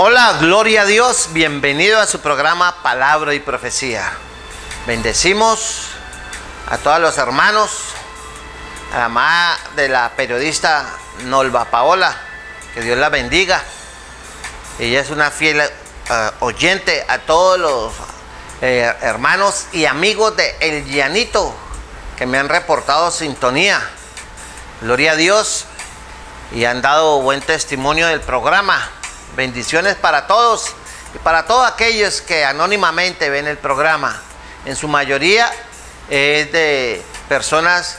Hola, gloria a Dios, bienvenido a su programa Palabra y Profecía. Bendecimos a todos los hermanos, a la mamá de la periodista Nolva Paola, que Dios la bendiga. Ella es una fiel oyente a todos los hermanos y amigos de El Llanito que me han reportado sintonía. Gloria a Dios, y han dado buen testimonio del programa. Bendiciones para todos y para todos aquellos que anónimamente ven el programa. En su mayoría es de personas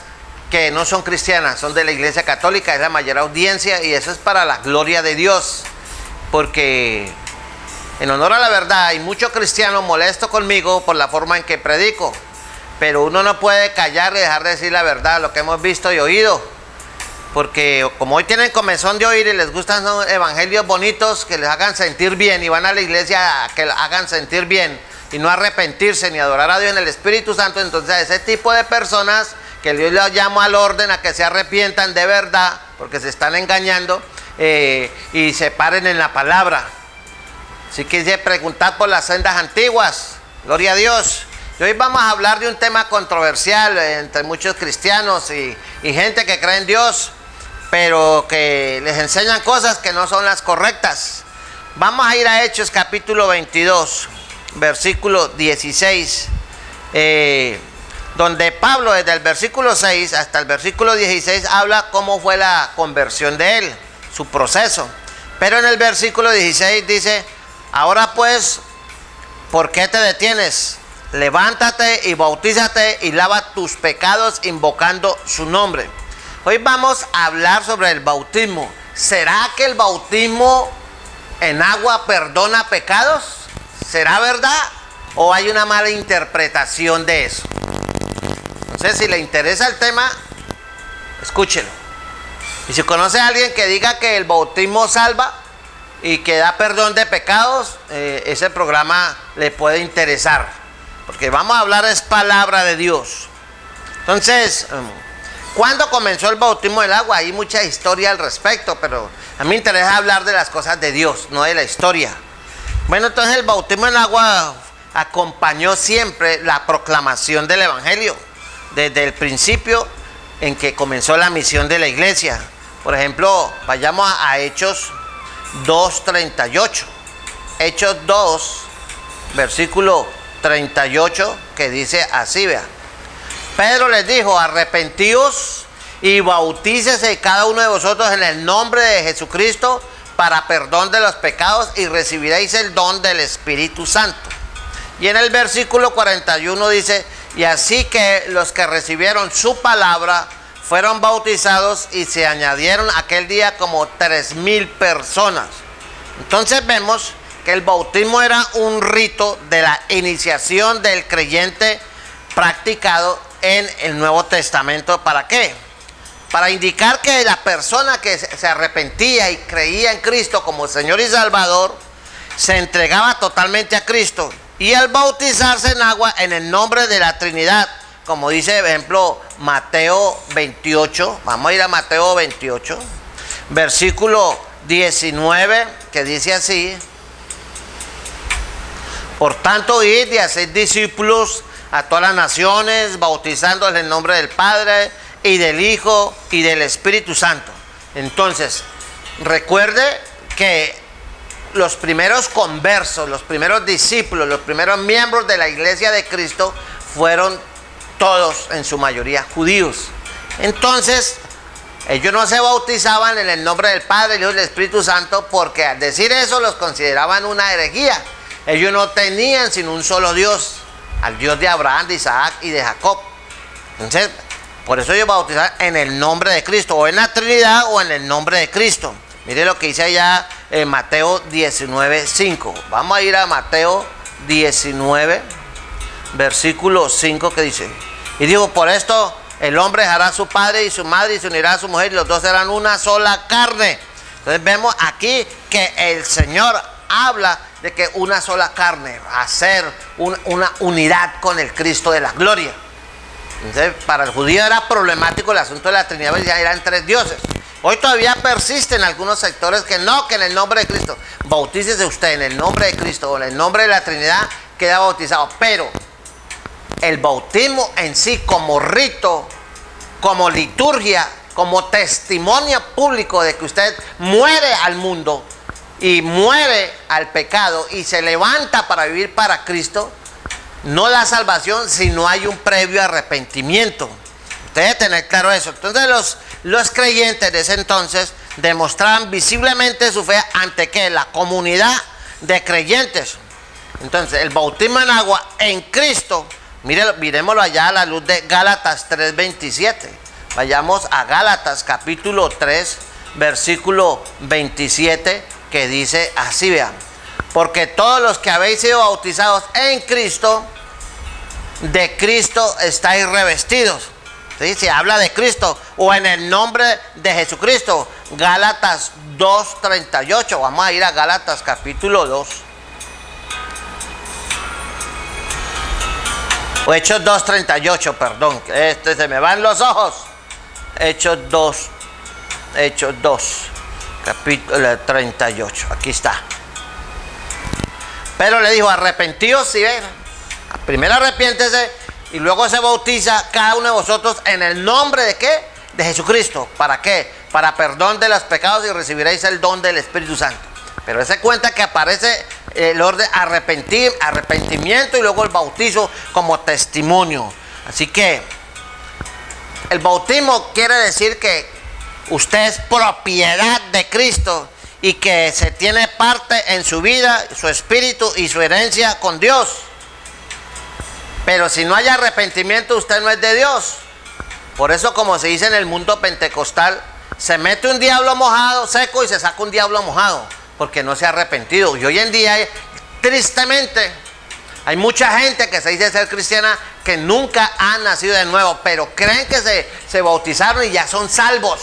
que no son cristianas, son de la Iglesia Católica, es la mayor audiencia, y eso es para la gloria de Dios, porque en honor a la verdad hay muchos cristianos molestos conmigo por la forma en que predico, pero uno no puede callar y dejar de decir la verdad, lo que hemos visto y oído. Porque como hoy tienen comezón de oír y les gustan evangelios bonitos que les hagan sentir bien, y van a la iglesia a que les hagan sentir bien y no arrepentirse ni adorar a Dios en el Espíritu Santo, entonces a ese tipo de personas que Dios les llama al orden a que se arrepientan de verdad, porque se están engañando, y se paren en la palabra. Así que dice, preguntad por las sendas antiguas. Gloria a Dios. Y hoy vamos a hablar de un tema controversial entre muchos cristianos y gente que cree en Dios, pero que les enseñan cosas que no son las correctas. Vamos a ir a Hechos capítulo 22, versículo 16, donde Pablo desde el versículo 6 hasta el versículo 16 habla cómo fue la conversión de él, su proceso. Pero en el versículo 16 dice, ahora pues, ¿por qué te detienes? Levántate y bautízate y lava tus pecados invocando su nombre. Hoy vamos a hablar sobre el bautismo. ¿Será que el bautismo en agua perdona pecados? ¿Será verdad? ¿O hay una mala interpretación de eso? Entonces, si le interesa el tema, escúchelo. Y si conoce a alguien que diga que el bautismo salva y que da perdón de pecados, ese programa le puede interesar. Porque vamos a hablar es palabra de Dios. Entonces, ¿cuándo comenzó el bautismo del agua? Hay mucha historia al respecto, pero a mí me interesa hablar de las cosas de Dios, no de la historia. Bueno, entonces el bautismo en agua acompañó siempre la proclamación del Evangelio, desde el principio en que comenzó la misión de la iglesia. Por ejemplo, vayamos a Hechos 2:38. Hechos 2, versículo 38, que dice así, vea. Pedro les dijo, arrepentíos y bautícese cada uno de vosotros en el nombre de Jesucristo para perdón de los pecados y recibiréis el don del Espíritu Santo. Y en el versículo 41 dice, y así que los que recibieron su palabra fueron bautizados y se añadieron aquel día como 3,000 personas. Entonces vemos que el bautismo era un rito de la iniciación del creyente practicado en el Nuevo Testamento. ¿Para qué? Para indicar que la persona que se arrepentía y creía en Cristo como Señor y Salvador, se entregaba totalmente a Cristo. Y al bautizarse en agua en el nombre de la Trinidad, como dice, por ejemplo, Mateo 28, vamos a ir a Mateo 28, versículo 19, que dice así, por tanto, id y haced discípulos a todas las naciones, bautizándoles en el nombre del Padre y del Hijo y del Espíritu Santo. Entonces, recuerde que los primeros conversos, los primeros discípulos, los primeros miembros de la iglesia de Cristo fueron todos, en su mayoría, judíos. Entonces, ellos no se bautizaban en el nombre del Padre, del Hijo y del Espíritu Santo, porque al decir eso los consideraban una herejía. Ellos no tenían sino un solo Dios, al Dios de Abraham, de Isaac y de Jacob. Entonces, por eso ellos bautizaban en el nombre de Cristo, o en la Trinidad o en el nombre de Cristo. Mire lo que dice allá en Mateo 19:5. Vamos a ir a Mateo 19, versículo 5, que dice, y digo, por esto el hombre dejará a su padre y su madre y se unirá a su mujer y los dos serán una sola carne. Entonces vemos aquí que el Señor habla de que una sola carne, hacer una unidad con el Cristo de la gloria. Entonces, para el judío era problemático el asunto de la Trinidad, ya eran 3 dioses. Hoy todavía persisten algunos sectores que no, que en el nombre de Cristo. Bautícese usted en el nombre de Cristo o en el nombre de la Trinidad, queda bautizado. Pero el bautismo en sí como rito, como liturgia, como testimonio público de que usted muere al mundo y muere al pecado y se levanta para vivir para Cristo, no da salvación si no hay un previo arrepentimiento. Usted debe tener claro eso. Entonces los creyentes de ese entonces demostraban visiblemente su fe ante ¿qué? La comunidad de creyentes. Entonces el bautismo en agua en Cristo, miremoslo allá a la luz de Gálatas 3:27. Vayamos a Gálatas capítulo 3, versículo 27, que dice así, vean. Porque todos los que habéis sido bautizados en Cristo, de Cristo estáis revestidos. ¿Sí? Se habla de Cristo o en el nombre de Jesucristo. Gálatas 2:38. Vamos a ir a Gálatas capítulo 2. O Hechos 2:38, perdón. Se me van los ojos. Hechos 2, capítulo 38. Aquí está. Pero le dijo, arrepentíos, si ven. Primero arrepiéntese y luego se bautiza cada uno de vosotros en el nombre de ¿qué? De Jesucristo. ¿Para qué? Para perdón de los pecados y recibiréis el don del Espíritu Santo. Pero se cuenta que aparece el orden arrepentimiento y luego el bautizo como testimonio. Así que el bautismo quiere decir que usted es propiedad de Cristo y que se tiene parte en su vida, su espíritu y su herencia con Dios. Pero si no hay arrepentimiento, usted no es de Dios. Por eso, como se dice en el mundo pentecostal, se mete un diablo mojado, seco, y se saca un diablo mojado, porque no se ha arrepentido. Y hoy en día, tristemente, hay mucha gente que se dice ser cristiana que nunca ha nacido de nuevo, pero creen que se bautizaron y ya son salvos.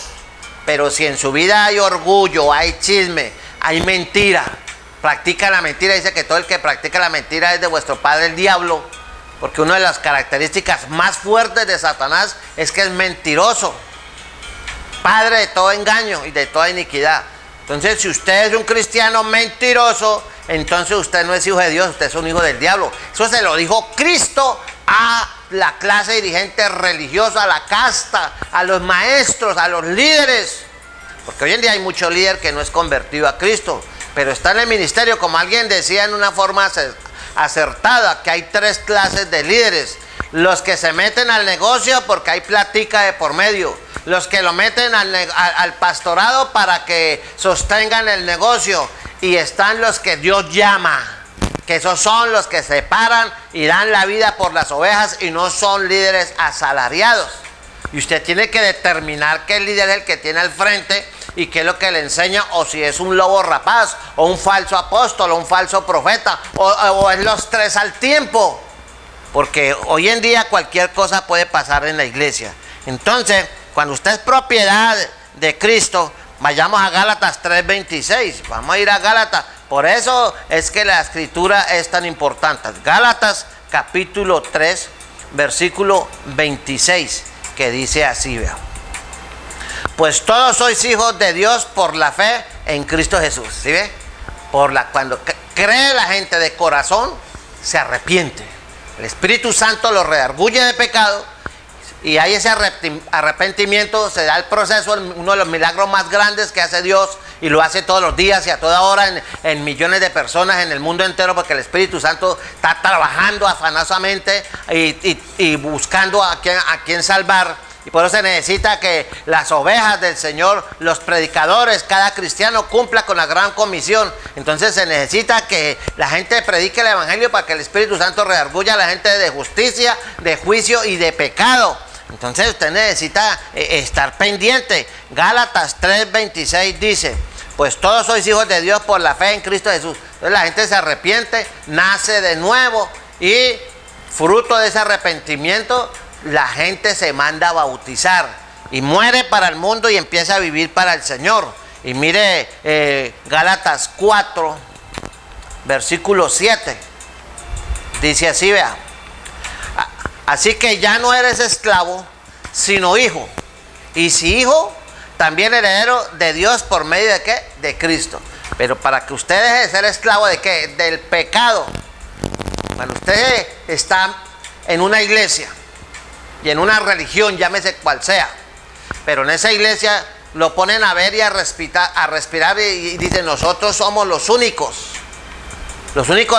Pero si en su vida hay orgullo, hay chisme, hay mentira, practica la mentira, dice que todo el que practica la mentira es de vuestro padre el diablo, porque una de las características más fuertes de Satanás es que es mentiroso, padre de todo engaño y de toda iniquidad. Entonces, si usted es un cristiano mentiroso, entonces usted no es hijo de Dios, usted es un hijo del diablo. Eso se lo dijo Cristo a la clase dirigente religiosa, a la casta, a los maestros, a los líderes. Porque hoy en día hay mucho líder que no es convertido a Cristo, pero está en el ministerio, como alguien decía en una forma acertada, que hay tres clases de líderes. Los que se meten al negocio porque hay platica de por medio. Los que lo meten al pastorado para que sostengan el negocio. Y están los que Dios llama, que esos son los que se paran y dan la vida por las ovejas y no son líderes asalariados. Y usted tiene que determinar qué líder es el que tiene al frente y qué es lo que le enseña, o si es un lobo rapaz, o un falso apóstol, o un falso profeta, o es los tres al tiempo. Porque hoy en día cualquier cosa puede pasar en la iglesia. Entonces, cuando usted es propiedad de Cristo, vayamos a Gálatas 3:26. Vamos a ir a Gálatas. Por eso es que la escritura es tan importante. Gálatas capítulo 3, versículo 26, que dice así, vea. Pues todos sois hijos de Dios por la fe en Cristo Jesús. ¿Sí ve? Cuando cree la gente de corazón, se arrepiente. El Espíritu Santo lo redarguye de pecado y hay ese arrepentimiento, se da el proceso, uno de los milagros más grandes que hace Dios, y lo hace todos los días y a toda hora en millones de personas en el mundo entero, porque el Espíritu Santo está trabajando afanosamente y buscando a quien salvar. Y por eso se necesita que las ovejas del Señor, los predicadores, cada cristiano cumpla con la gran comisión. Entonces se necesita que la gente predique el evangelio para que el Espíritu Santo redarguya a la gente de justicia, de juicio y de pecado. Entonces usted necesita estar pendiente. Gálatas 3:26 dice: pues todos sois hijos de Dios por la fe en Cristo Jesús. Entonces la gente se arrepiente, nace de nuevo, y fruto de ese arrepentimiento la gente se manda a bautizar y muere para el mundo y empieza a vivir para el Señor. Y mire Gálatas 4, versículo 7. Dice así, vea. Así que ya no eres esclavo, sino hijo. Y si hijo, también heredero de Dios por medio de ¿qué? De Cristo. Pero para que usted deje de ser esclavo de ¿qué? Del pecado. Cuando usted está en una iglesia y en una religión, llámese cual sea, pero en esa iglesia lo ponen a ver y a respirar y dicen, nosotros somos los únicos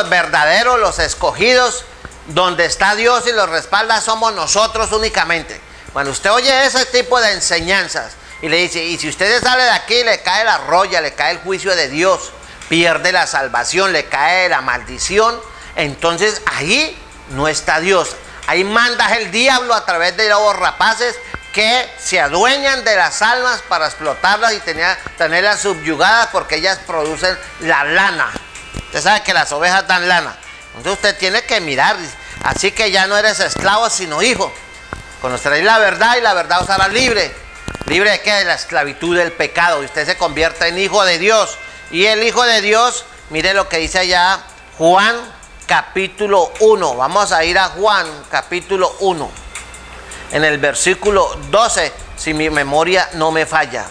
verdaderos, los escogidos, donde está Dios y los respalda somos nosotros únicamente. Cuando usted oye ese tipo de enseñanzas y le dice, y si usted sale de aquí, le cae la roya, le cae el juicio de Dios, pierde la salvación, le cae la maldición, entonces ahí no está Dios. Ahí manda el diablo a través de lobos rapaces que se adueñan de las almas para explotarlas y tenerlas subyugadas, porque ellas producen la lana. Usted sabe que las ovejas dan lana. Entonces usted tiene que mirar. Así que ya no eres esclavo, sino hijo. Conoceréis la verdad y la verdad os hará libre. ¿Libre de qué? De la esclavitud del pecado. Y usted se convierte en hijo de Dios. Y el hijo de Dios, mire lo que dice allá Juan capítulo 1. Vamos a ir a Juan capítulo 1. En el versículo 12, si mi memoria no me falla.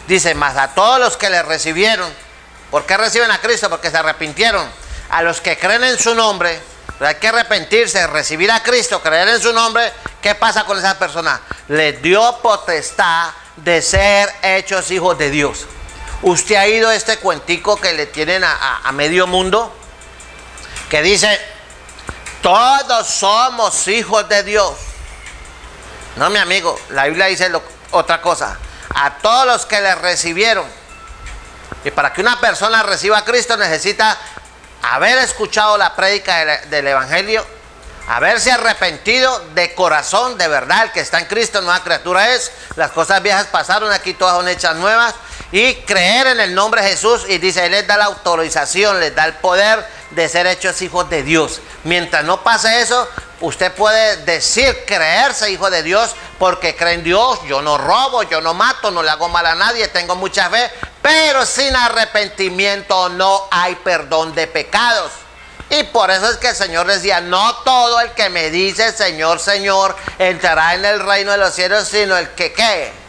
Dice, mas a todos los que le recibieron. ¿Por qué reciben a Cristo? Porque se arrepintieron. A los que creen en su nombre, pero hay que arrepentirse, recibir a Cristo, creer en su nombre. ¿Qué pasa con esa persona? Les dio potestad de ser hechos hijos de Dios. Usted ha ido a este cuentico que le tienen a medio mundo, que dice, todos somos hijos de Dios. No, mi amigo, la Biblia dice otra cosa. A todos los que le recibieron. Y para que una persona reciba a Cristo necesita haber escuchado la prédica del Evangelio, haberse arrepentido de corazón, de verdad. El que está en Cristo, nueva criatura es. Las cosas viejas pasaron, aquí todas son hechas nuevas. Y creer en el nombre de Jesús. Y dice, Él les da la autorización, les da el poder de ser hechos hijos de Dios. Mientras no pase eso, usted puede decir creerse hijo de Dios porque cree en Dios. Yo no robo, yo no mato, no le hago mal a nadie, tengo mucha fe. Pero sin arrepentimiento no hay perdón de pecados. Y por eso es que el Señor decía, no todo el que me dice Señor, Señor, entrará en el reino de los cielos, sino el que ¿qué?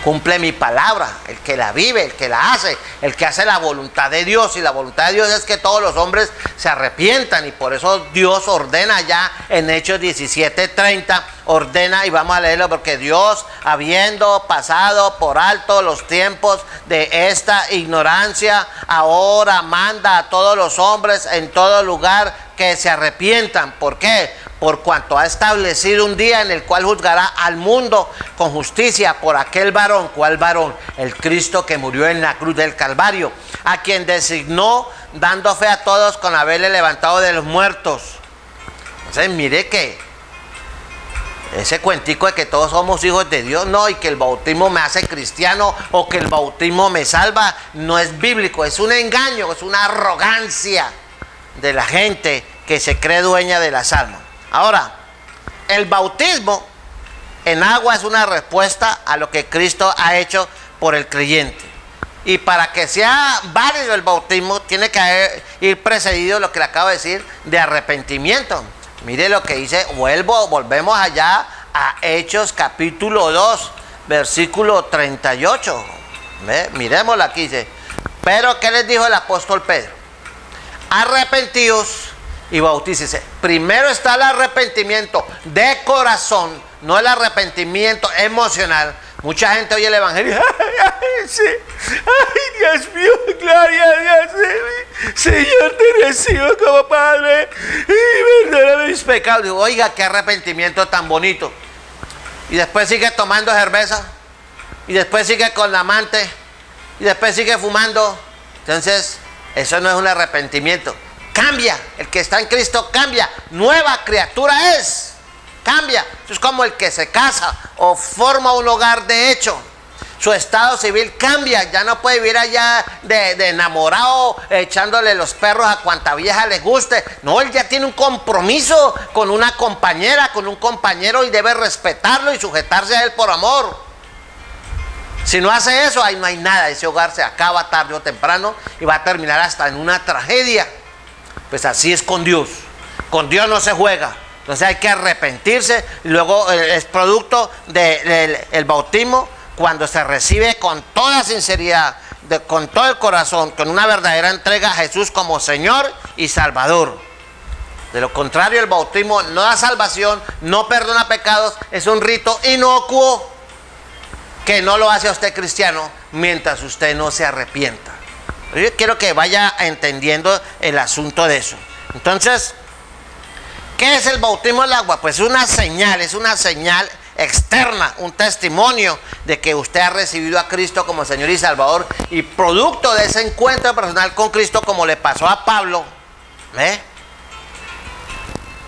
Cumple mi palabra, el que la vive, el que la hace, el que hace la voluntad de Dios. Y la voluntad de Dios es que todos los hombres se arrepientan. Y por eso Dios ordena ya en Hechos 17:30, ordena, y vamos a leerlo, porque Dios, habiendo pasado por alto los tiempos de esta ignorancia, ahora manda a todos los hombres en todo lugar que se arrepientan. ¿Por qué? Por cuanto ha establecido un día en el cual juzgará al mundo con justicia por aquel varón. ¿Cuál varón? El Cristo que murió en la cruz del Calvario, a quien designó dando fe a todos con haberle levantado de los muertos. Entonces mire que ese cuentico de que todos somos hijos de Dios, no, y que el bautismo me hace cristiano o que el bautismo me salva, no es bíblico, es un engaño, es una arrogancia de la gente que se cree dueña de las almas. Ahora, el bautismo en agua es una respuesta a lo que Cristo ha hecho por el creyente. Y para que sea válido el bautismo, tiene que ir precedido, lo que le acabo de decir, de arrepentimiento. Mire lo que dice, volvemos allá a Hechos capítulo 2, versículo 38. Miremoslo aquí, dice, pero ¿qué les dijo el apóstol Pedro? Arrepentíos y bautícese. Primero está el arrepentimiento de corazón, no el arrepentimiento emocional. Mucha gente oye el evangelio, ay, sí, ay, Dios mío, gloria a Dios, Señor, te recibo como Padre y perdona mis pecados. Digo, oiga, qué arrepentimiento tan bonito. Y después sigue tomando cerveza, y después sigue con la amante, y después sigue fumando. Entonces, eso no es un arrepentimiento. Cambia, el que está en Cristo cambia, nueva criatura es, cambia. Eso es como el que se casa o forma un hogar de hecho. Su estado civil cambia, ya no puede vivir allá de enamorado, echándole los perros a cuanta vieja le guste. No, él ya tiene un compromiso con una compañera, con un compañero, y debe respetarlo y sujetarse a él por amor. Si no hace eso, ahí no hay nada, ese hogar se acaba tarde o temprano y va a terminar hasta en una tragedia. Pues así es con Dios no se juega. Entonces hay que arrepentirse. Y luego es producto del bautismo cuando se recibe con toda sinceridad, con todo el corazón, con una verdadera entrega a Jesús como Señor y Salvador. De lo contrario, el bautismo no da salvación, no perdona pecados, es un rito inocuo que no lo hace a usted cristiano mientras usted no se arrepienta. Yo quiero que vaya entendiendo el asunto de eso. Entonces, ¿qué es el bautismo del agua? Pues es una señal externa, un testimonio de que usted ha recibido a Cristo como Señor y Salvador, y producto de ese encuentro personal con Cristo, como le pasó a Pablo,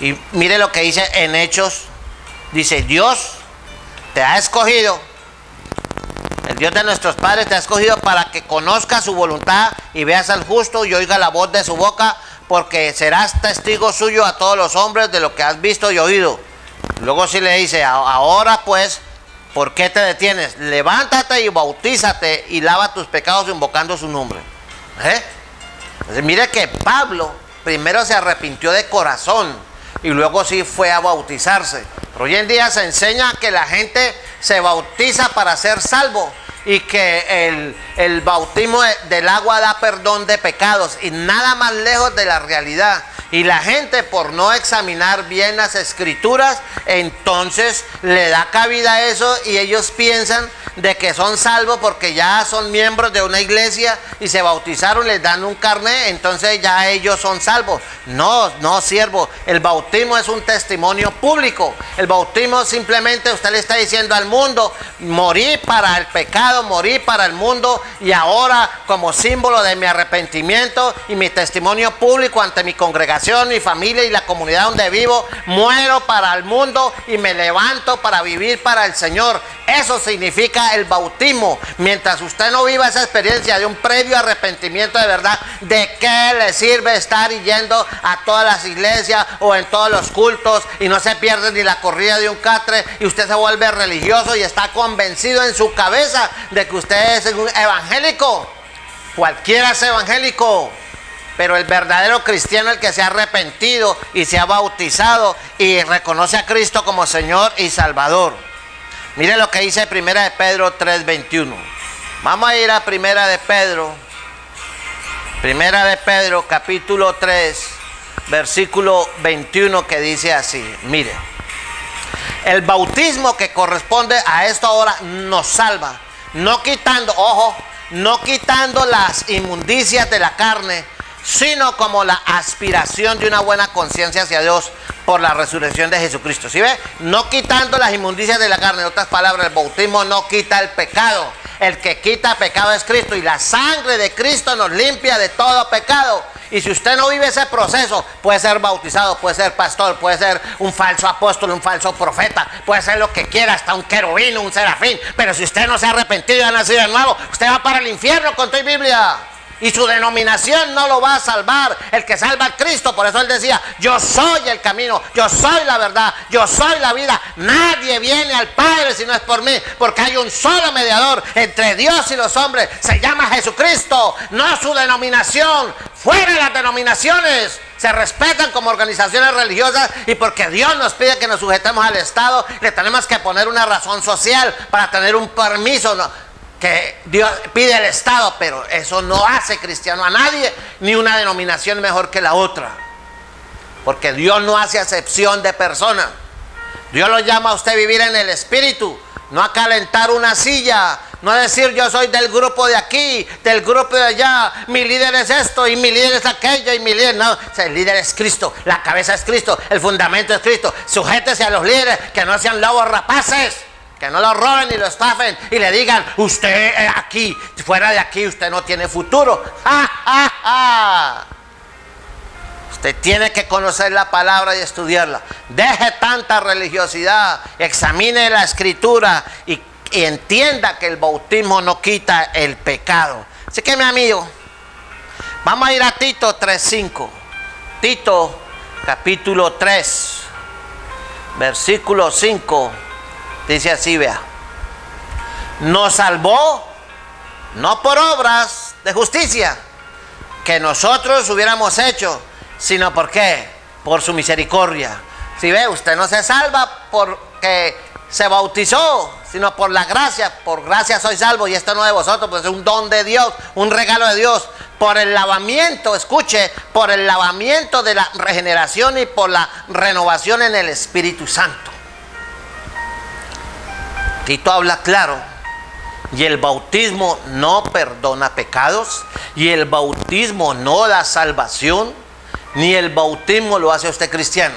y mire lo que dice en Hechos, dice: Dios te ha escogido, el Dios de nuestros padres te ha escogido para que conozcas su voluntad y veas al justo y oiga la voz de su boca, porque serás testigo suyo a todos los hombres de lo que has visto y oído. Luego sí le dice: ahora pues, ¿por qué te detienes? Levántate y bautízate y lava tus pecados invocando su nombre. Entonces, mire que Pablo primero se arrepintió de corazón y luego sí fue a bautizarse. Pero hoy en día se enseña que la gente se bautiza para ser salvo y que el bautismo del agua da perdón de pecados, y nada más lejos de la realidad. Y la gente, por no examinar bien las escrituras, entonces le da cabida a eso, y ellos piensan de que son salvos porque ya son miembros de una iglesia y se bautizaron, les dan un carnet, entonces ya ellos son salvos. No, siervo, el bautismo es un testimonio público. El bautismo simplemente usted le está diciendo al mundo: morí para el pecado, morí para el mundo, y ahora, como símbolo de mi arrepentimiento y mi testimonio público ante mi congregación, mi familia y la comunidad donde vivo, muero para el mundo y me levanto para vivir para el Señor. Eso significa el bautismo. Mientras usted no viva esa experiencia de un previo arrepentimiento de verdad, ¿de qué le sirve estar yendo a todas las iglesias o en todos los cultos y no se pierde ni la corrida de un catre, y usted se vuelve religioso y está convencido en su cabeza de que usted es un evangélico? Cualquiera es evangélico, pero el verdadero cristiano, el que se ha arrepentido y se ha bautizado y reconoce a Cristo como Señor y Salvador. Mire lo que dice 1 de Pedro 3:21. Vamos a ir a 1 de Pedro capítulo 3, versículo 21, que dice así. Mire, el bautismo que corresponde a esto ahora nos salva, no quitando las inmundicias de la carne, sino como la aspiración de una buena conciencia hacia Dios por la resurrección de Jesucristo. ¿Sí ve? No quitando las inmundicias de la carne. En otras palabras, el bautismo no quita el pecado. El que quita pecado es Cristo, y la sangre de Cristo nos limpia de todo pecado. Y si usted no vive ese proceso, puede ser bautizado, puede ser pastor, puede ser un falso apóstol, un falso profeta, puede ser lo que quiera, hasta un querubín, un serafín, pero si usted no se ha arrepentido y ha nacido de nuevo, usted va para el infierno con tu Biblia. Y su denominación no lo va a salvar. El que salva a Cristo. Por eso él decía: yo soy el camino, yo soy la verdad, yo soy la vida. Nadie viene al Padre si no es por mí, porque hay un solo mediador entre Dios y los hombres. Se llama Jesucristo, no su denominación. Fuera las denominaciones. Se respetan como organizaciones religiosas, y porque Dios nos pide que nos sujetemos al Estado, le tenemos que poner una razón social para tener un permiso, ¿no?, que Dios pide al Estado, pero eso no hace cristiano a nadie, ni una denominación mejor que la otra, porque Dios no hace acepción de persona. Dios lo llama a usted a vivir en el Espíritu, no a calentar una silla, no a decir: yo soy del grupo de aquí, del grupo de allá, mi líder es esto y mi líder es aquello y mi líder no. O sea, el líder es Cristo, la cabeza es Cristo, el fundamento es Cristo. Sujétese a los líderes, que no sean lobos rapaces, que no lo roben ni lo estafen y le digan: usted aquí, fuera de aquí usted no tiene futuro. ¡Ja, ja, ja! Usted tiene que conocer la palabra y estudiarla. Deje tanta religiosidad, examine la escritura y entienda que el bautismo no quita el pecado. Así que, mi amigo, vamos a ir a Tito 3:5. Tito capítulo 3, versículo 5. Dice así, vea: nos salvó no por obras de justicia que nosotros hubiéramos hecho, sino ¿por qué? Por su misericordia. Si ve, usted no se salva porque se bautizó, sino por la gracia. Por gracia soy salvo, y esto no de vosotros, pues es un don de Dios, un regalo de Dios. Por el lavamiento, escuche, por el lavamiento de la regeneración y por la renovación en el Espíritu Santo. Tito habla claro. Y el bautismo no perdona pecados, y el bautismo no da salvación, ni el bautismo lo hace usted cristiano.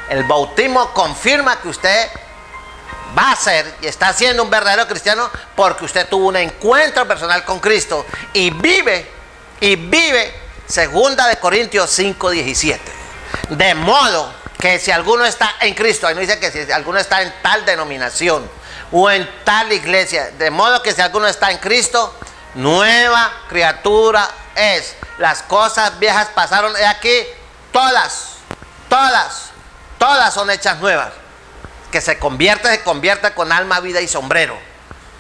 El bautismo confirma que usted va a ser y está siendo un verdadero cristiano porque usted tuvo un encuentro personal con Cristo y vive 2 Corintios 5:17. De modo que si alguno está en Cristo, ahí no dice que si alguno está en tal denominación o en tal iglesia, de modo que si alguno está en Cristo, nueva criatura es. Las cosas viejas pasaron, y aquí todas son hechas nuevas. Que se convierte con alma, vida y sombrero,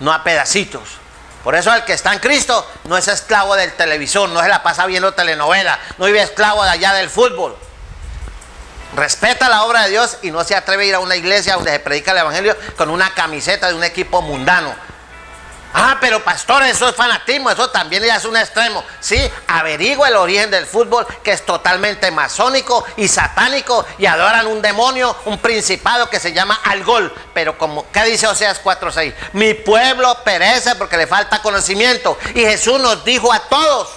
no a pedacitos. Por eso el que está en Cristo no es esclavo del televisor, no se la pasa viendo telenovela, no vive esclavo de allá del fútbol. Respeta la obra de Dios y no se atreve a ir a una iglesia donde se predica el evangelio con una camiseta de un equipo mundano. Ah, pero pastor, eso es fanatismo, eso también ya es un extremo. Sí, averigua el origen del fútbol, que es totalmente masónico y satánico, y adoran un demonio, un principado que se llama Algol. Pero como, ¿qué dice Oseas 4:6? Mi pueblo perece porque le falta conocimiento. Y Jesús nos dijo a todos: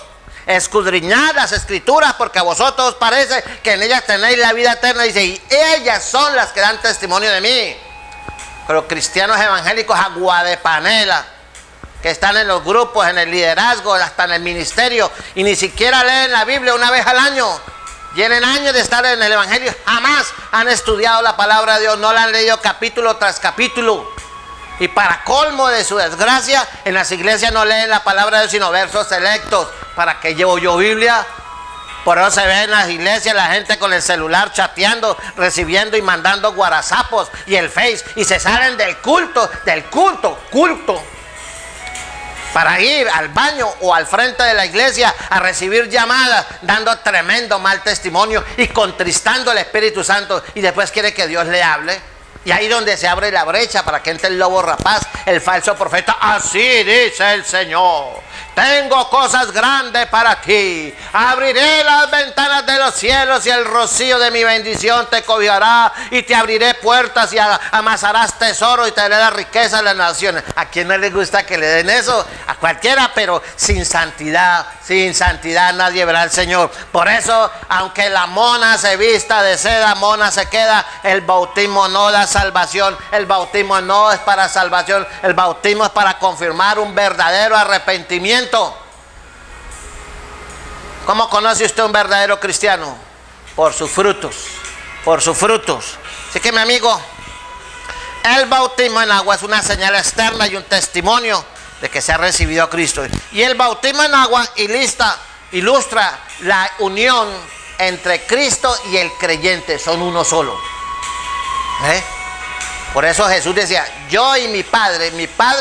escudriñad las escrituras, porque a vosotros parece que en ellas tenéis la vida eterna. Dice, y ellas son las que dan testimonio de mí. Pero cristianos evangélicos agua de panela, que están en los grupos, en el liderazgo, hasta en el ministerio, y ni siquiera leen la Biblia una vez al año. Tienen años de estar en el evangelio, jamás han estudiado la palabra de Dios, no la han leído capítulo tras capítulo. Y para colmo de su desgracia, en las iglesias no leen la palabra de Dios, sino versos selectos. ¿Para qué llevo yo Biblia? Por eso se ve en las iglesias la gente con el celular chateando, recibiendo y mandando guarazapos y el Face, y se salen del culto, para ir al baño o al frente de la iglesia a recibir llamadas, dando tremendo mal testimonio y contristando al Espíritu Santo, y después quiere que Dios le hable. Y ahí donde se abre la brecha para que entre el lobo rapaz, el falso profeta. Así dice el Señor: tengo cosas grandes para ti. Abriré las ventanas de los cielos y el rocío de mi bendición te cobijará, y te abriré puertas y amasarás tesoro y te daré la riqueza de las naciones. ¿A quién no le gusta que le den eso? A cualquiera, pero sin santidad nadie verá al Señor. Por eso, aunque la mona se vista de seda, mona se queda. El bautismo no da salvación, el bautismo no es para salvación, el bautismo es para confirmar un verdadero arrepentimiento. ¿Cómo conoce usted un verdadero cristiano? Por sus frutos, Así que, mi amigo, el bautismo en agua es una señal externa y un testimonio de que se ha recibido a Cristo. Y el bautismo en agua ilustra la unión entre Cristo y el creyente, son uno solo. Por eso Jesús decía: yo y mi Padre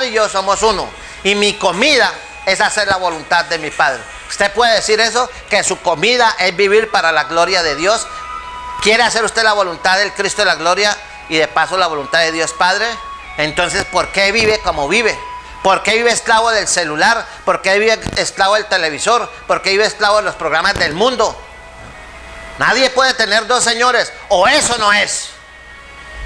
y yo somos uno, y mi comida es hacer la voluntad de mi Padre. ¿Usted puede decir eso? Que su comida es vivir para la gloria de Dios. ¿Quiere hacer usted la voluntad del Cristo de la gloria y de paso la voluntad de Dios Padre? Entonces, ¿por qué vive como vive? ¿Por qué vive esclavo del celular? ¿Por qué vive esclavo del televisor? ¿Por qué vive esclavo de los programas del mundo? Nadie puede tener dos señores, o eso no es.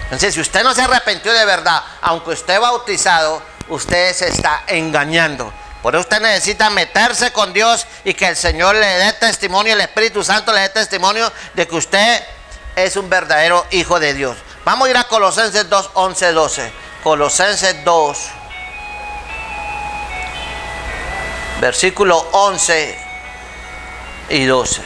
Entonces, si usted no se arrepintió de verdad, aunque esté bautizado, usted se está engañando. Por eso usted necesita meterse con Dios y que el Señor le dé testimonio, el Espíritu Santo le dé testimonio de que usted es un verdadero hijo de Dios. Vamos a ir a Colosenses 2, 11, 12. Colosenses 2, versículo 11 y 12.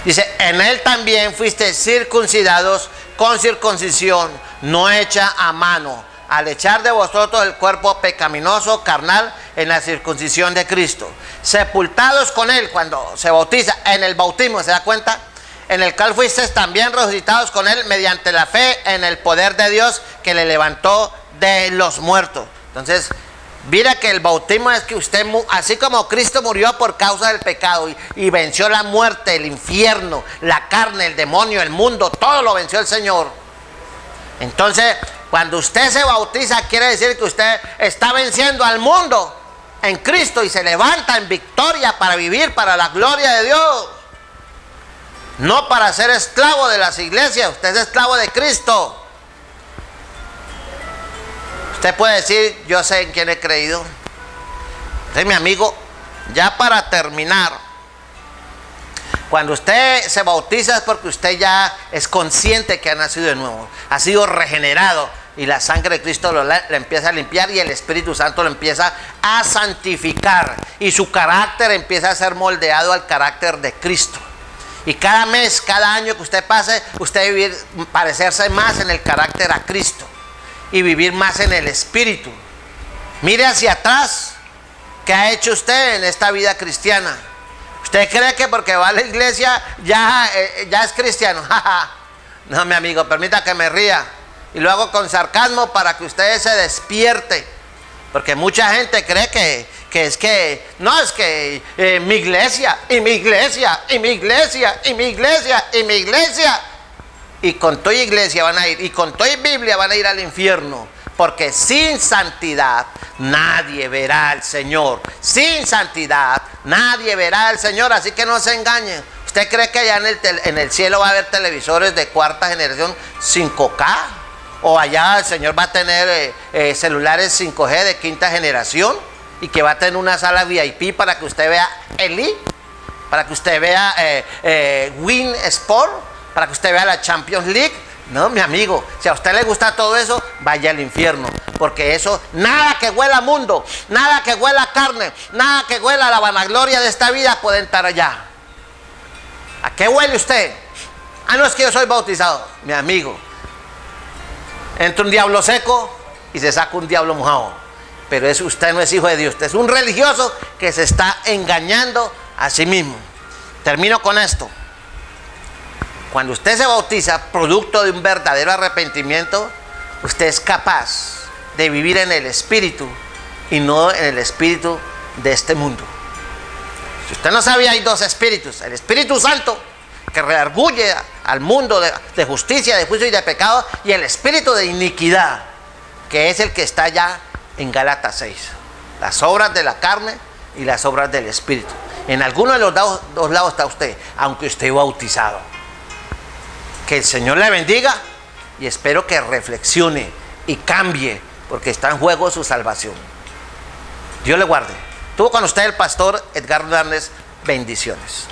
Dice: en él también fuiste circuncidados con circuncisión no hecha a mano, al echar de vosotros el cuerpo pecaminoso carnal en la circuncisión de Cristo, sepultados con él cuando se bautiza, en el bautismo, ¿se da cuenta? En el cual fuisteis también resucitados con él mediante la fe en el poder de Dios que le levantó de los muertos. Entonces, mira que el bautismo es que usted, así como Cristo murió por causa del pecado y venció la muerte, el infierno, la carne, el demonio, el mundo, todo lo venció el Señor. Entonces, Cuando usted se bautiza, quiere decir que usted está venciendo al mundo en Cristo y se levanta en victoria para vivir para la gloria de Dios. No para ser esclavo de las iglesias, usted es esclavo de Cristo. Usted puede decir, yo sé en quién he creído. Entonces, mi amigo, ya para terminar, cuando usted se bautiza es porque usted ya es consciente que ha nacido de nuevo, ha sido regenerado y la sangre de Cristo le empieza a limpiar y el Espíritu Santo lo empieza a santificar y su carácter empieza a ser moldeado al carácter de Cristo. Y cada mes, cada año que usted pase, usted vivir, parecerse más en el carácter a Cristo y vivir más en el Espíritu. Mire hacia atrás, ¿qué ha hecho usted en esta vida cristiana? ¿Usted cree que porque va a la iglesia ya es cristiano? No, mi amigo, permita que me ría. Y lo hago con sarcasmo para que usted se despierte. Porque mucha gente cree que mi iglesia, y mi iglesia, y mi iglesia, y mi iglesia, y mi iglesia. Y con toda iglesia van a ir, y con toda Biblia van a ir al infierno. Porque sin santidad nadie verá al Señor. Sin santidad nadie verá al Señor. Así que no se engañen. ¿Usted cree que allá en el cielo va a haber televisores de cuarta generación 5K? ¿O allá el Señor va a tener celulares 5G de quinta generación? Y que va a tener una sala VIP para que usted vea Elite, para que usted vea Win Sport, para que usted vea la Champions League. No, mi amigo, si a usted le gusta todo eso, vaya al infierno. Porque eso, nada que huela mundo, nada que huela carne, nada que huela la vanagloria de esta vida puede entrar allá. ¿A qué huele usted? Ah, no, es que yo soy bautizado. Mi amigo, entra un diablo seco y se saca un diablo mojado. Pero usted no es hijo de Dios, usted es un religioso que se está engañando a sí mismo. Termino con esto. Cuando usted se bautiza, producto de un verdadero arrepentimiento, usted es capaz de vivir en el Espíritu y no en el espíritu de este mundo. Si usted no sabía, hay dos espíritus. El Espíritu Santo, que redarguye al mundo de justicia, de juicio y de pecado, y el espíritu de iniquidad, que es el que está ya en Gálatas 6. Las obras de la carne y las obras del Espíritu. En alguno de los dos lados está usted, aunque esté bautizado. Que el Señor le bendiga y espero que reflexione y cambie, porque está en juego su salvación. Dios le guarde. Estuvo con usted el pastor Edgar Hernández. Bendiciones.